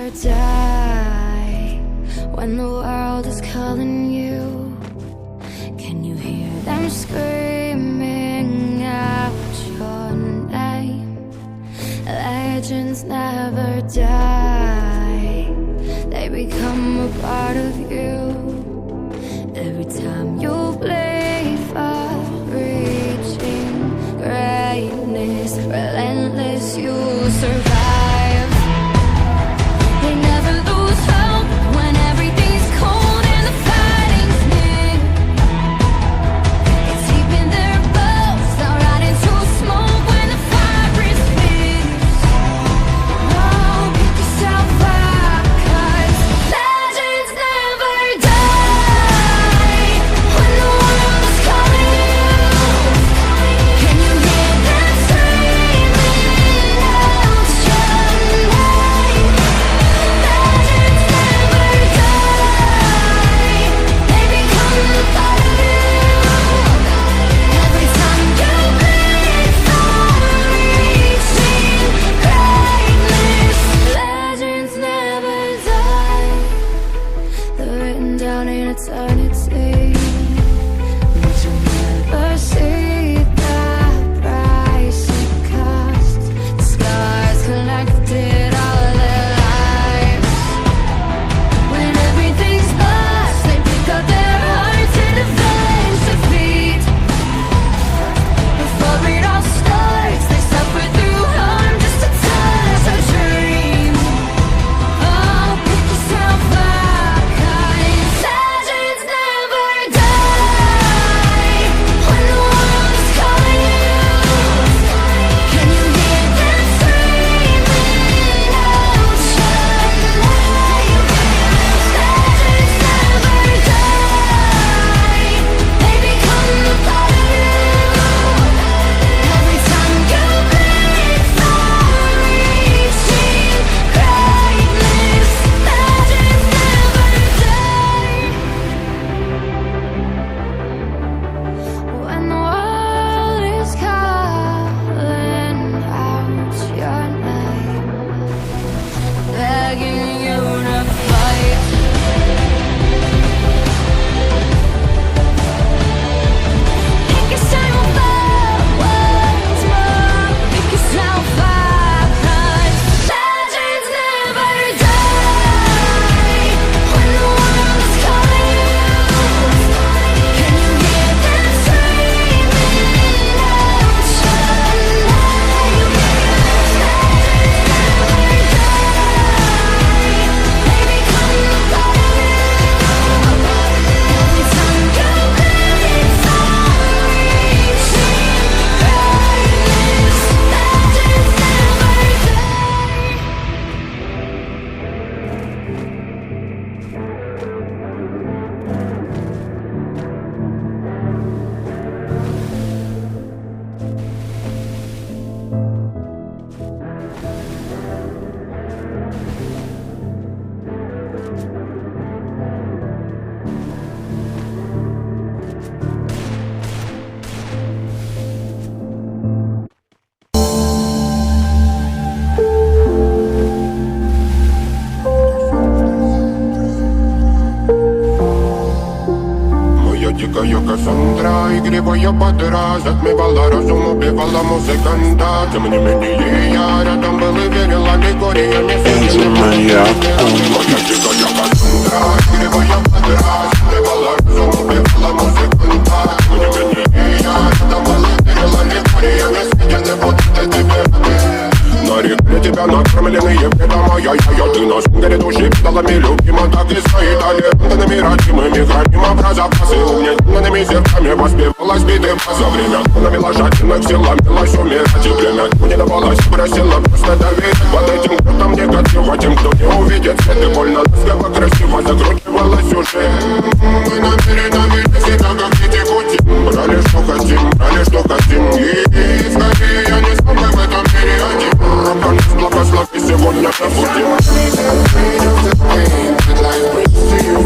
die when the world is calling you. Can you hear them screaming out your name? Legends never die, they become a part of you. Every time you bleed for reaching greatness, relentless, you survive. They never lose hope when everything's cold and the fighting's near. It's deep in their bones, they'll rot into smoke when the fire is fierce. Oh, pick yourself up, 'cause legends never die when the world is calling you. Can you hear them screaming out your name? Legends never die, they become a part of you. Every time you bleed for reaching greatness, legends never die. They're written down in eternity, but you'll never see the price it cost. The scars collected all their lives. When everything's lost, they pick up their hearts and defend defeat. Before it all starts, they suffer through harm just to touch a dream. Oh, pick yourself up, 'cause legends never die when the world is calling you. Can you hear them screaming out your name? Legends never die, they become a part of you. Every time you bleed for reaching greatness, legends never die. When the world is calling out your name, begging you to fight. Pick yourself up once more. Pick yourself up, 'cause legends never die when the world is calling you. Can you hear them screaming out your name? Legends never die, they become a part of you. Every time you bleed for reaching greatness, legends never die. Моя дикая Кассандра, игривая подра, затмевала разум, убивала музыканта. Тем не менее я рядом был и верил, аллегория не сидела. Моя дикая Кассандра, игривая подра, затмевала разум, убивала музыканта. Тем не менее я рядом был и верил, аллегория не сидела. Вот это тебе. На реке тебя накормленные предама я ты на сунгере души педалами любима. Так и стоит аллегорными родимыми храним образопасы. Угнетенными зерками воспевалась биты за время тонами ложательных сил ломилась умирать. И время не давалось, просила просто давить. Под этим грудом негатива тем, кто не увидит свет. И больно ласково, красиво закручивалась уже. Мы намерены себя как дети кути. Брали что хотим и скорее я не смог в этом мире один. Конец благослови сегодня забудем. Afraid of the pain that life brings to you.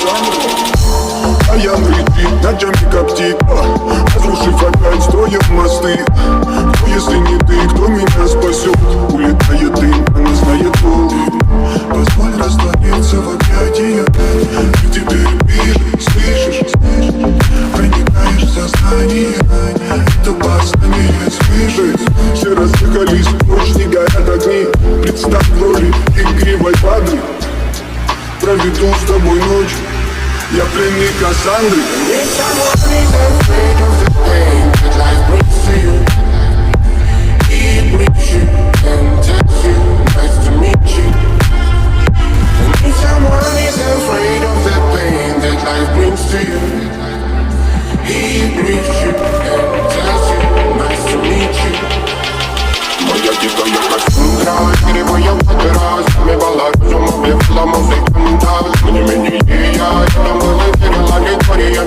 А я летит, ночами коптит, разрушив опять, строим мосты. Но если не ты, кто меня спасет? Улетает дым, она знает пол. Позволь раствориться в объятиях. И теперь вижу, слышишь, проникаешь в сознание. Это послание слышишь. Все разъехались, ночь не горят огни. Представь в роли игривой воды. Проведу с тобой ночь. Я пленник Кассандры. Need someone who's afraid of the pain that life brings to you. He brings you and tells you, nice to meet you. I need someone who's afraid of the pain that life brings to you. He brings you and tells you, nice to meet you. Моя дикая Кассандра, игривая вода, затмевала разум, убивала музыканта. Тем не менее я там была, верила, не горя,